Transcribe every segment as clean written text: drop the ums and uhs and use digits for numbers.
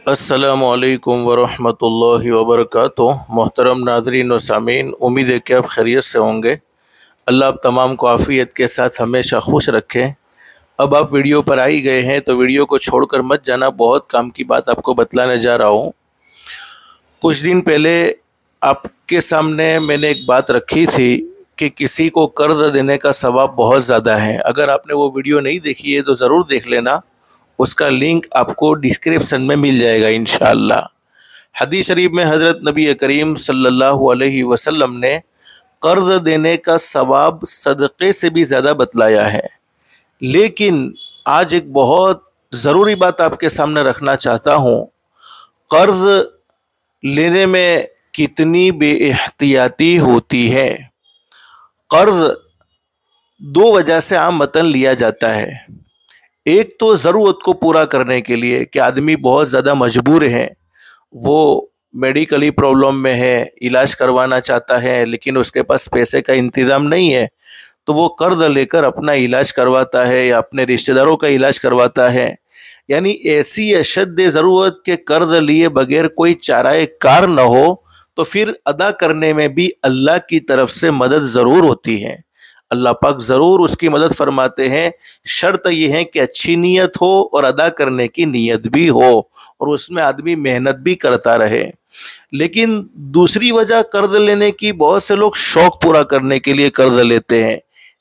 अस्सलामुअलैकुम वरहमतुल्लाहि वबरकातुह। मोहतरम नाज़रीन व सामीन, उम्मीद है कि आप खैरियत से होंगे। अल्लाह आप तमाम को आफ़ियत के साथ हमेशा खुश रखें। अब आप वीडियो पर आ ही गए हैं तो वीडियो को छोड़कर मत जाना, बहुत काम की बात आपको बतलाने जा रहा हूँ। कुछ दिन पहले आपके सामने मैंने एक बात रखी थी कि किसी को कर्ज़ देने का सवाब बहुत ज़्यादा है। अगर आपने वो वीडियो नहीं देखी है तो ज़रूर देख लेना, उसका लिंक आपको डिस्क्रिप्शन में मिल जाएगा इंशाअल्लाह। हदीस शरीफ में हज़रत नबी करीम सल्लल्लाहु अलैहि वसल्लम ने कर्ज़ देने का सवाब सदक़े से भी ज़्यादा बतलाया है। लेकिन आज एक बहुत ज़रूरी बात आपके सामने रखना चाहता हूँ। कर्ज़ लेने में कितनी बेइख्तियाती होती है। कर्ज़ दो वजह से आमतन लिया जाता है। एक तो ज़रूरत को पूरा करने के लिए कि आदमी बहुत ज़्यादा मजबूर है, वो मेडिकली प्रॉब्लम में है, इलाज करवाना चाहता है लेकिन उसके पास पैसे का इंतज़ाम नहीं है, तो वो कर्ज़ लेकर अपना इलाज करवाता है या अपने रिश्तेदारों का इलाज करवाता है। यानी ऐसी अशद ज़रूरत के कर्ज़ लिए बगैर कोई चाराए कार न हो तो फिर अदा करने में भी अल्लाह की तरफ से मदद ज़रूर होती है। अल्लाह पाक ज़रूर उसकी मदद फरमाते हैं। शर्त यह है कि अच्छी नीयत हो और अदा करने की नीयत भी हो और उसमें आदमी मेहनत भी करता रहे। लेकिन दूसरी वजह कर्ज़ लेने की, बहुत से लोग शौक़ पूरा करने के लिए कर्ज़ लेते हैं।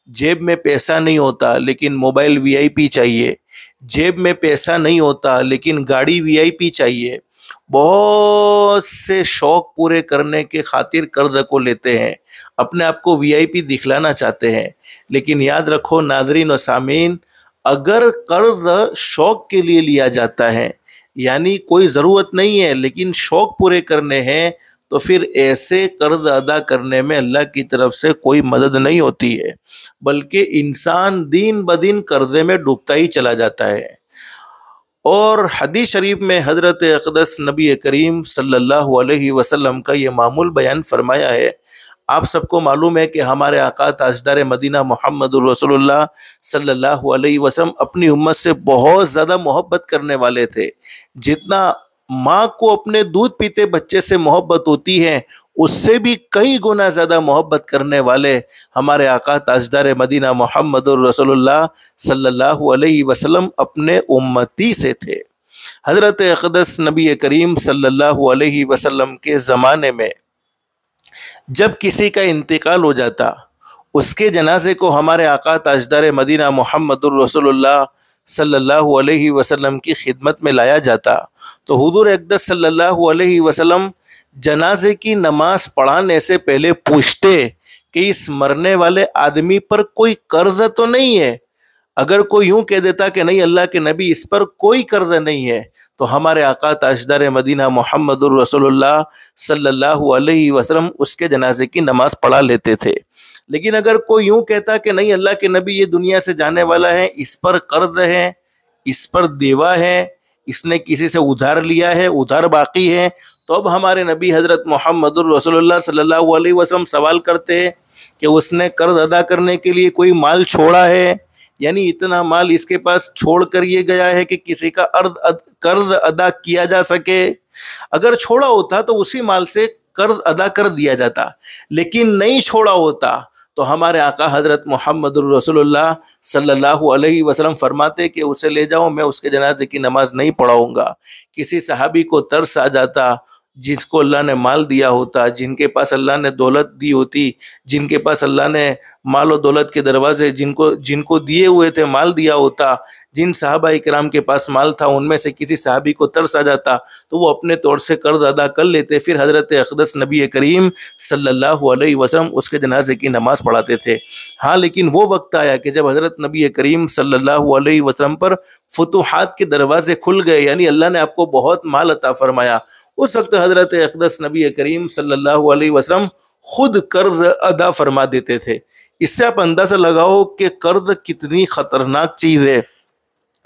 जेब में पैसा नहीं होता लेकिन मोबाइल वीआईपी चाहिए, जेब में पैसा नहीं होता लेकिन गाड़ी वीआईपी चाहिए। बहुत से शौक़ पूरे करने के खातिर कर्ज़ को लेते हैं, अपने आप को वीआईपी दिखलाना चाहते हैं। लेकिन याद रखो नाज़रीन व सामीन, अगर कर्ज़ शौक़ के लिए लिया जाता है, यानी कोई ज़रूरत नहीं है लेकिन शौक़ पूरे करने हैं, तो फिर ऐसे कर्ज़ अदा करने में अल्लाह की तरफ से कोई मदद नहीं होती है, बल्कि इंसान दिन ब दिन कर्ज़े में डूबता ही चला जाता है। और हदीस शरीफ में हज़रत अक़दस नबी करीम सल्लल्लाहु अलैहि वसल्लम का ये मामूल बयान फरमाया है। आप सबको मालूम है कि हमारे आका ताजदार मदीना मुहम्मदुर रसूलुल्लाह सल्लल्लाहु अलैहि वसल्लम अपनी उम्मत से बहुत ज़्यादा मोहब्बत करने वाले थे। जितना माँ को अपने दूध पीते बच्चे से मोहब्बत होती है, उससे भी कई गुना ज़्यादा मोहब्बत करने वाले हमारे आका ताजदार मदीना मुहम्मदुर रसूलुल्लाह सल्लल्लाहु अलैहि वसल्लम अपने उम्मती से थे। हज़रत अक़दस नबी करीम सल्लल्लाहु अलैहि वसल्लम के ज़माने में जब किसी का इंतकाल हो जाता, उसके जनाजे को हमारे आका ताजदार मदीना मुहम्मदुर रसूलुल्लाह सल्लल्लाहु अलैहि वसल्लम की खिदमत में लाया जाता, तो हुज़ूर अक़दस सल्लल्लाहु अलैहि वसल्लम जनाजे की नमाज पढ़ाने से पहले पूछते कि इस मरने वाले आदमी पर कोई कर्ज़ तो नहीं है। अगर कोई यूँ कह देता कि नहीं अल्लाह के नबी इस पर कोई कर्ज़ नहीं है, तो हमारे आका ताजदार मदीना मुहम्मदुर रसूलुल्लाह सल्लल्लाहु अलैहि वसल्लम उसके जनाजे की नमाज़ पढ़ा लेते थे। लेकिन अगर कोई यूँ कहता कि नहीं अल्लाह के नबी ये दुनिया से जाने वाला है, इस पर कर्ज़ है, इस पर देवा है, इसने किसी से उधार लिया है, उधार बाकी है, तो अब हमारे नबी हज़रत मुहम्मदुर रसूलुल्लाह सल्लल्लाहु अलैहि वसल्लम सवाल करते हैं कि उसने कर्ज़ अदा करने के लिए कोई माल छोड़ा है, यानी इतना माल इसके पास छोड़ कर ये गया है कि किसी का कर्ज़ अदा किया जा सके। अगर छोड़ा होता तो उसी माल से कर्ज़ अदा कर दिया जाता, लेकिन नहीं छोड़ा होता तो हमारे आका हज़रत मुहम्मदुर रसूलुल्लाह सल्लल्लाहु अलैहि वसल्लम फरमाते कि उसे ले जाओ, मैं उसके जनाजे की नमाज नहीं पढ़ाऊँगा। किसी सहाबी को तरस आ जाता, जिसको अल्लाह ने माल दिया होता, जिनके पास अल्लाह ने दौलत दी होती, जिनके पास अल्लाह ने माल और दौलत के दरवाजे जिनको दिए हुए थे, माल दिया होता, जिन सहाबा इकराम के पास माल था उनमें से किसी सहाबी को तरस आ जाता तो वो अपने तौर से कर्ज़ अदा कर लेते, फिर हज़रत अक़दस नबी करीम सल्लल्लाहु अलैहि वसल्लम उसके जनाजे की नमाज़ पढ़ाते थे। हाँ, लेकिन वो वक्त आया कि जब हज़रत नबी करीम सल्लल्लाहु अलैहि वसल्लम पर फुतूहात के दरवाजे खुल गए, यानी अल्लाह ने आपको बहुत माल अता फरमाया। उस वक्त हज़रत अक़दस नबी करीम सल्लल्लाहु अलैहि वसल्लम खुद कर्ज़ अदा फरमा देते थे। इससे आप अंदाज़ा लगाओ कि कर्ज़ कितनी ख़तरनाक चीज़ है।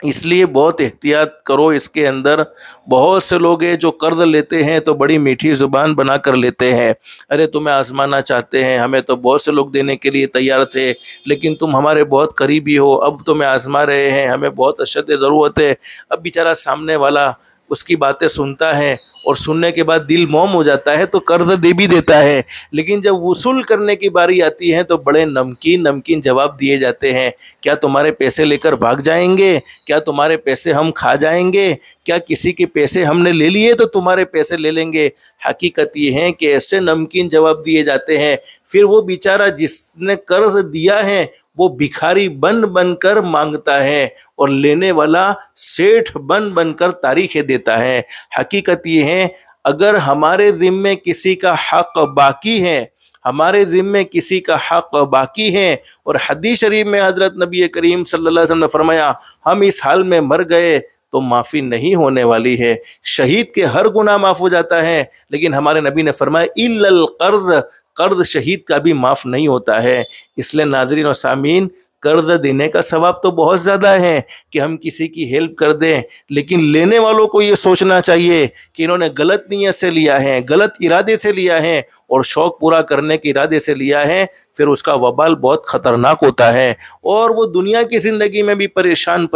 इसलिए बहुत एहतियात करो इसके अंदर। बहुत से लोग हैं जो कर्ज़ लेते हैं तो बड़ी मीठी ज़ुबान बना कर लेते हैं, अरे तुम्हें आजमाना चाहते हैं, हमें तो बहुत से लोग देने के लिए तैयार थे लेकिन तुम हमारे बहुत करीबी हो, अब तुम्हें आजमा रहे हैं, हमें बहुत अशद ज़रूरत है। अब बेचारा सामने वाला اس کی باتیں سنتا ہے اور سننے کے بعد دل موم ہو جاتا ہے تو قرض دے بھی دیتا ہے، لیکن جب وصول کرنے کی باری آتی ہے تو بڑے نمکین نمکین جواب دیے جاتے ہیں۔ کیا تمہارے پیسے لے کر بھاگ جائیں گے؟ کیا تمہارے پیسے ہم کھا جائیں گے؟ کیا کسی کے پیسے ہم نے لے لیے تو تمہارے پیسے لے لیں گے؟ حقیقت یہ ہے کہ ایسے نمکین جواب دیے جاتے ہیں، پھر وہ بیچارہ جس نے قرض دیا ہے وہ بھکاری بن بن کر مانگتا ہے اور لینے والا سیٹھ بن بن کر تاریخیں دیتا ہے۔ حقیقت یہ ہے اگر ہمارے ذمے کسی کا حق باقی ہے، ہمارے ذمے کسی کا حق باقی ہے، اور حدیث شریف میں حضرت نبی کریم صلی اللہ علیہ وسلم نے فرمایا ہم اس حال میں مر گئے تو معافی نہیں ہونے والی ہے۔ شہید کے ہر گناہ معاف ہو جاتا ہے، لیکن ہمارے نبی نے فرمایا الا القرض، قرض شہید کا بھی معاف نہیں ہوتا ہے۔ اس لیے ناظرین و سامعین، قرض دینے کا ثواب تو بہت زیادہ ہے کہ ہم کسی کی ہیلپ کر دیں، لیکن لینے والوں کو یہ سوچنا چاہیے کہ انہوں نے غلط نیت سے لیا ہے، غلط ارادے سے لیا ہے اور شوق پورا کرنے کے ارادے سے لیا ہے، پھر اس کا وبال بہت خطرناک ہوتا ہے اور وہ دنیا کی زندگی میں بھی پریشان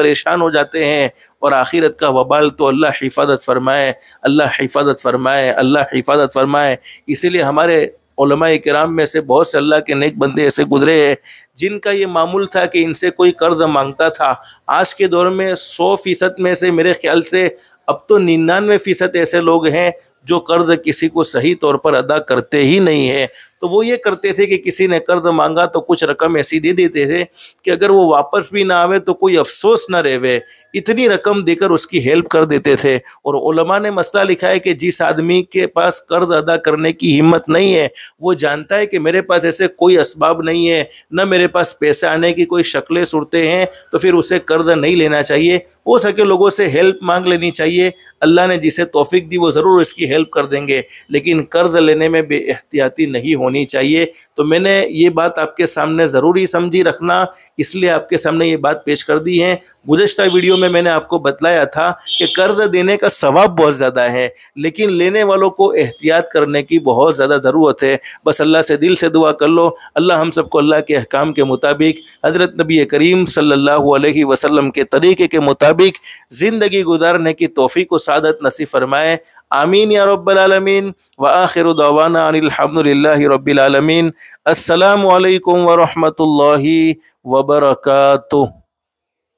ہو جاتے ہیں، اور آخرت کا وبال تو اللہ حفاظت فرمائے، اللہ حفاظت فرمائے، اللہ حفاظت فرمائے۔ اسی لیے ہمارے علماء کرام میں سے بہت سے اللہ کے نیک بندے ایسے گزرے ہیں جن کا یہ معمول تھا کہ ان سے کوئی قرض مانگتا تھا۔ آج کے دور میں 100% میں سے میرے خیال سے اب تو 99% ایسے لوگ ہیں جو قرض کسی کو صحیح طور پر ادا کرتے ہی نہیں ہیں۔ تو وہ یہ کرتے تھے کہ کسی نے قرض مانگا تو کچھ رقم ایسی دے دیتے تھے کہ اگر وہ واپس بھی نہ آوے تو کوئی افسوس نہ رہے، اتنی رقم دے کر اس کی ہیلپ کر دیتے تھے۔ اور علماء نے مسئلہ لکھا ہے کہ جس آدمی کے پاس قرض ادا کرنے کی ہمت نہیں ہے، وہ جانتا ہے کہ میرے پاس ایسے کوئی اسباب نہیں ہے، نہ میرے پاس پیسے آنے کی کوئی شکلیں صورتیں ہیں، تو پھر اسے قرض نہیں لینا چاہیے، ہو سکے لوگوں سے ہیلپ مانگ لینی چاہیے۔ اللہ نے جسے توفیق دی وہ ضرور اس کی ہیلپ کر دیں گے، لیکن قرض لینے میں بے احتیاطی نہیں ہونی چاہیے۔ تو میں نے یہ بات آپ کے سامنے ضروری سمجھی رکھنا، اس لیے آپ کے سامنے یہ بات پیش کر دی ہے۔ گزشتہ ویڈیو میں نے آپ کو بتلایا تھا کہ قرض دینے کا ثواب بہت زیادہ ہے، لیکن لینے والوں کو احتیاط کرنے کی بہت زیادہ ضرورت ہے۔ بس اللہ سے دل سے دعا کر لو، اللہ ہم سب کو اللہ کے احکام کے مطابق، حضرت نبی کریم صلی اللہ علیہ وسلم کے طریقے کے مطابق زندگی گزارنے کی توفیق و سعادت نصیب فرمائے۔ آمین یا رب العالمین۔ وآخر دعوانا ان الحمد للہ رب العالمین۔ السلام علیکم ورحمۃ اللہ وبرکاتہ۔